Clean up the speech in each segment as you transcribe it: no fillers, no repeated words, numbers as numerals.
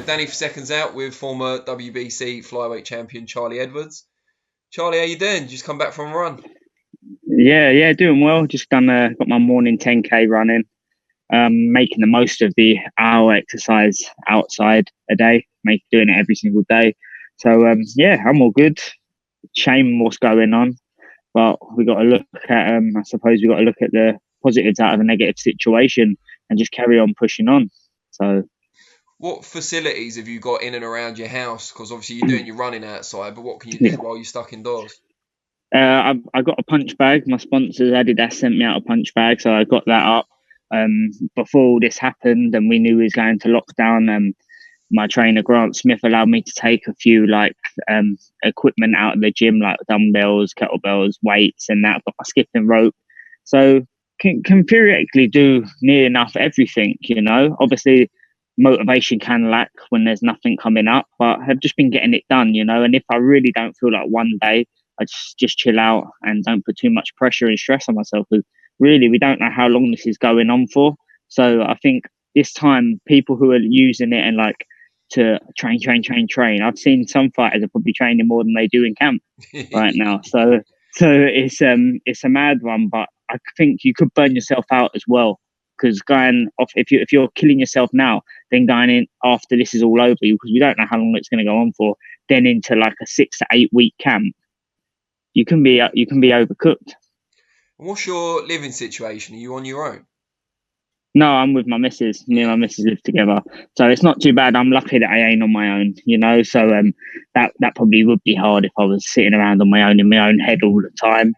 Danny for Seconds Out with former WBC flyweight champion Charlie Edwards. Charlie, how you doing? Just come back from a run. Yeah, doing well. Just done got my morning 10K running. Making the most of the hour exercise outside a day, doing it every single day. So yeah, I'm all good. Shame what's going on, but we got to look at I suppose we got to look at the positives out of a negative situation and just carry on pushing on. So What facilities have you got in and around your house? Because obviously you're doing your running outside, but what can you yeah, do while you're stuck indoors? I got a punch bag. My sponsors Adidas sent me out a punch bag, so I got that up. Before all this happened, and we knew we was going to lockdown. My trainer Grant Smith allowed me to take a few equipment out of the gym, like dumbbells, kettlebells, weights, and that. I've got my skipping rope, so can theoretically do near enough everything. Obviously motivation can lack when there's nothing coming up, but I've just been getting it done. And if I really don't feel like one day, I just chill out and don't put too much pressure and stress on myself. Because really, we don't know how long this is going on for. So I think this time, people who are using it and to train. I've seen some fighters are probably training more than they do in camp right now. So it's a mad one, but I think you could burn yourself out as well. Because going off, if you're killing yourself now, then going in after this is all over, because we don't know how long it's going to go on for, then into like a 6 to 8 week camp, you can be overcooked. What's your living situation? Are you on your own? No, I'm with my missus. Me and my missus live together, so it's not too bad. I'm lucky that I ain't on my own, So that probably would be hard if I was sitting around on my own in my own head all the time.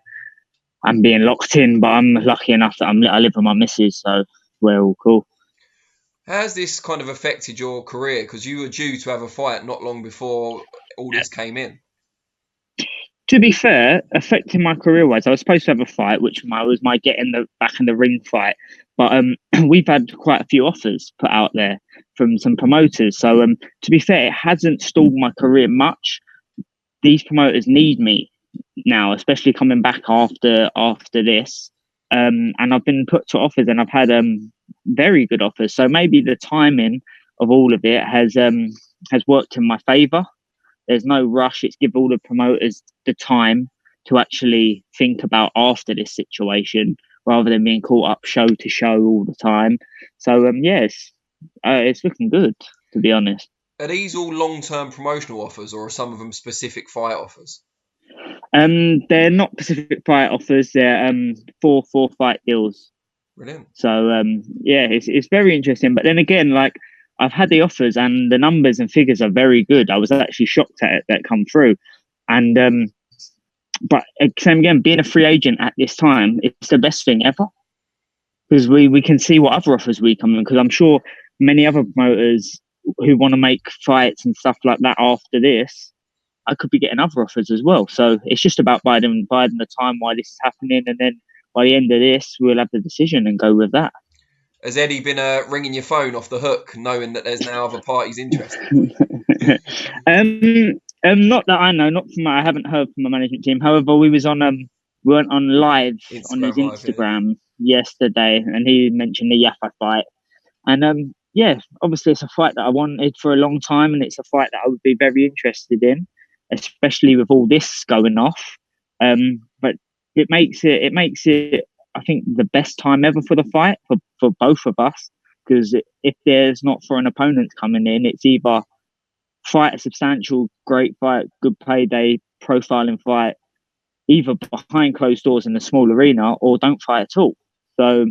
I'm being locked in, but I'm lucky enough that I live with my missus, so we're all cool. How has this kind of affected your career? Because you were due to have a fight not long before all this came in. To be fair, affecting my career wise, I was supposed to have a fight, which was my getting the back in the ring fight. But we've had quite a few offers put out there from some promoters. So to be fair, it hasn't stalled my career much. These promoters need me now, especially coming back after this. And I've been put to offers, and I've had very good offers. So maybe the timing of all of it has worked in my favour. There's no rush. It's give all the promoters the time to actually think about after this situation, rather than being caught up show to show all the time. So yes, it's looking good, to be honest. Are these all long-term promotional offers, or are some of them specific fight offers? They're not specific fight offers. They're four fight deals. Brilliant. So yeah, it's very interesting. But then again, I've had the offers and the numbers and figures are very good. I was actually shocked at it that come through. And but same again, being a free agent at this time, it's the best thing ever, because we can see what other offers we come in. Because I'm sure many other promoters who want to make fights and stuff like that after this, I could be getting other offers as well. So it's just about biding the time while this is happening, and then by the end of this, we'll have the decision and go with that. Has Eddie been ringing your phone off the hook, knowing that there's now other parties interested? Not that I know. Not from I haven't heard from my management team. However, we weren't on live on his Instagram yesterday, and he mentioned the Yafai fight. And yeah, obviously it's a fight that I wanted for a long time, and it's a fight that I would be very interested in, especially with all this going off. But it makes it I think the best time ever for the fight for both of us, because if there's not foreign opponents coming in, it's either fight a substantial, great fight, good payday, profiling fight, either behind closed doors in a small arena, or don't fight at all. So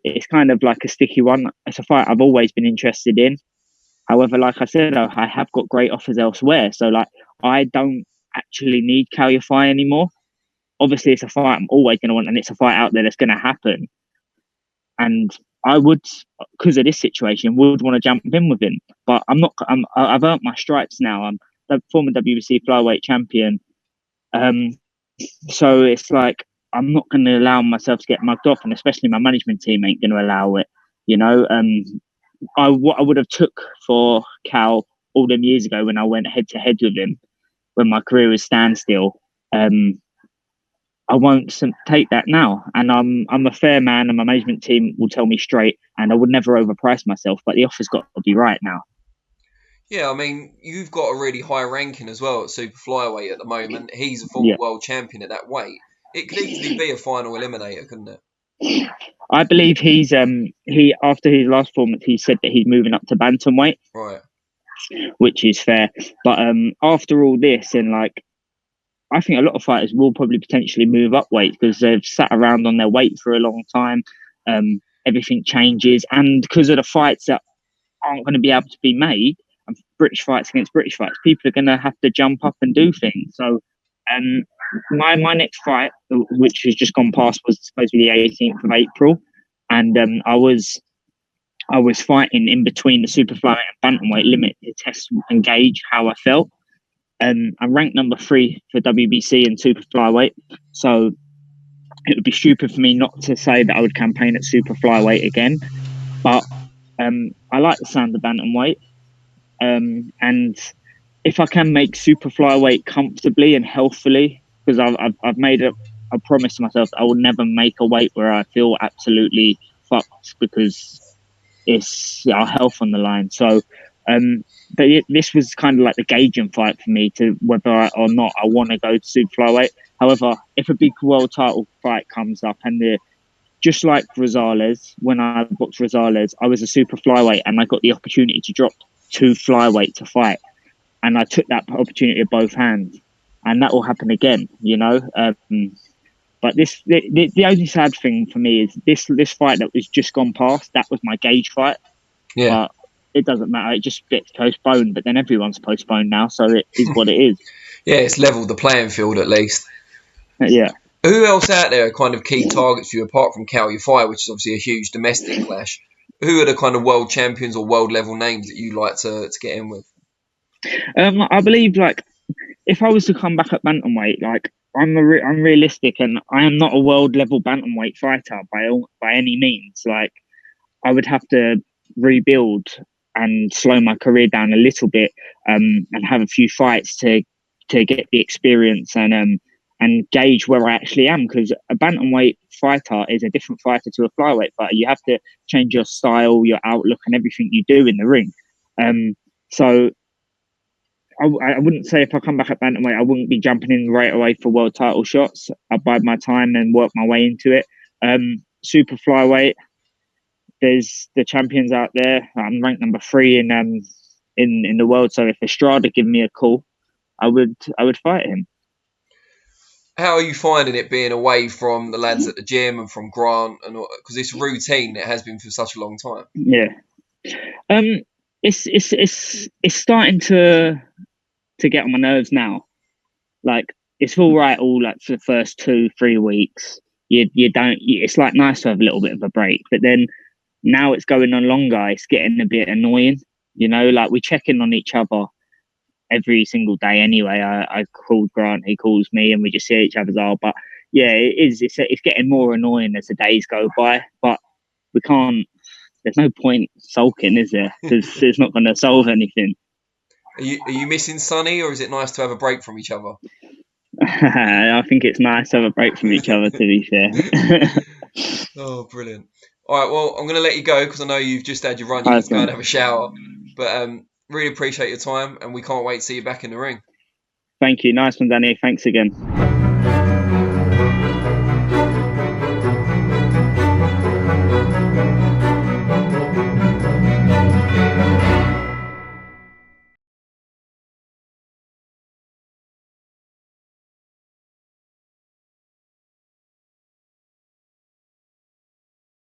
it's kind of like a sticky one. It's a fight I've always been interested in. However, like I said, I have got great offers elsewhere. So I don't actually need Kal Yafai anymore. Obviously, it's a fight I'm always going to want, and it's a fight out there that's going to happen. And I would, because of this situation, would want to jump in with him. But I'm not. I've earned my stripes now. I'm the former WBC flyweight champion. So it's like I'm not going to allow myself to get mugged off, and especially my management team ain't going to allow it. What I would have took for Cal all them years ago when I went head to head with him, when my career was standstill. I won't take that now, and I'm a fair man, and my management team will tell me straight, and I would never overprice myself. But the offer's got to be right now. Yeah, I mean, you've got a really high ranking as well at super flyweight at the moment. He's a former Yeah. world champion at that weight. It could easily be a final eliminator, couldn't it? I believe he after his last performance he said that he's moving up to bantamweight, Right. which is fair. But after all this, and like I think a lot of fighters will probably potentially move up weight because they've sat around on their weight for a long time. Everything changes, and because of the fights that aren't going to be able to be made, and British fights against British fights, people are going to have to jump up and do things. So, my next fight, which has just gone past, was supposed to be the 18th of April, and I was fighting in between the super flyweight and bantamweight limit to test and gauge how I felt. I'm ranked number 3 for WBC and super flyweight, so it would be stupid for me not to say that I would campaign at super flyweight again. But I like the sound of bantamweight, and if I can make super flyweight comfortably and healthily, because I've made a promise to myself that I will never make a weight where I feel absolutely fucked because it's our health on the line. So, but this was kind of like the gauging fight for me to whether or not I want to go to super flyweight. However, if a big world title fight comes up and just like Rosales, when I boxed Rosales, I was a super flyweight and I got the opportunity to drop to flyweight to fight. And I took that opportunity with both hands. And that will happen again, you know. But the only sad thing for me is this fight that was just gone past, that was my gauge fight. Yeah. But it doesn't matter. It just gets postponed. But then everyone's postponed now. So it is what it is. Yeah, it's leveled the playing field at least. Yeah. Who else out there are kind of key targets for you apart from Kal Yafai, which is obviously a huge domestic clash? Who are the kind of world champions or world level names that you like to get in with? I believe like if I was to come back at bantamweight, like I'm realistic and I am not a world level bantamweight fighter by any means. Like I would have to rebuild and slow my career down a little bit, and have a few fights to get the experience and gauge where I actually am, because a bantamweight fighter is a different fighter to a flyweight fighter. You have to change your style, your outlook, and everything you do in the ring. So I wouldn't say if I come back at bantamweight, I wouldn't be jumping in right away for world title shots. I'd bide my time and work my way into it. Super flyweight, there's the champions out there. I'm ranked number 3 in the world. So if Estrada give me a call, I would fight him. How are you finding it being away from the lads at the gym and from Grant, and because it's routine, it has been for such a long time? Yeah, it's starting to get on my nerves now. Like it's all right, all like for the first 2-3 weeks. You don't. It's like nice to have a little bit of a break, but then now it's going on longer. It's getting a bit annoying. You know, like we check in on each other every single day anyway. I called Grant, he calls me, and we just see each other's all. But yeah, it is. It's getting more annoying as the days go by. But we can't. There's no point sulking, is there? Because it's not going to solve anything. Are you missing Sonny, or is it nice to have a break from each other? I think it's nice to have a break from each other, to be fair. Oh, brilliant. All right, well, I'm going to let you go because I know you've just had your run. You need to go and have a shower. But really appreciate your time, and we can't wait to see you back in the ring. Thank you. Nice one, Danny. Thanks again.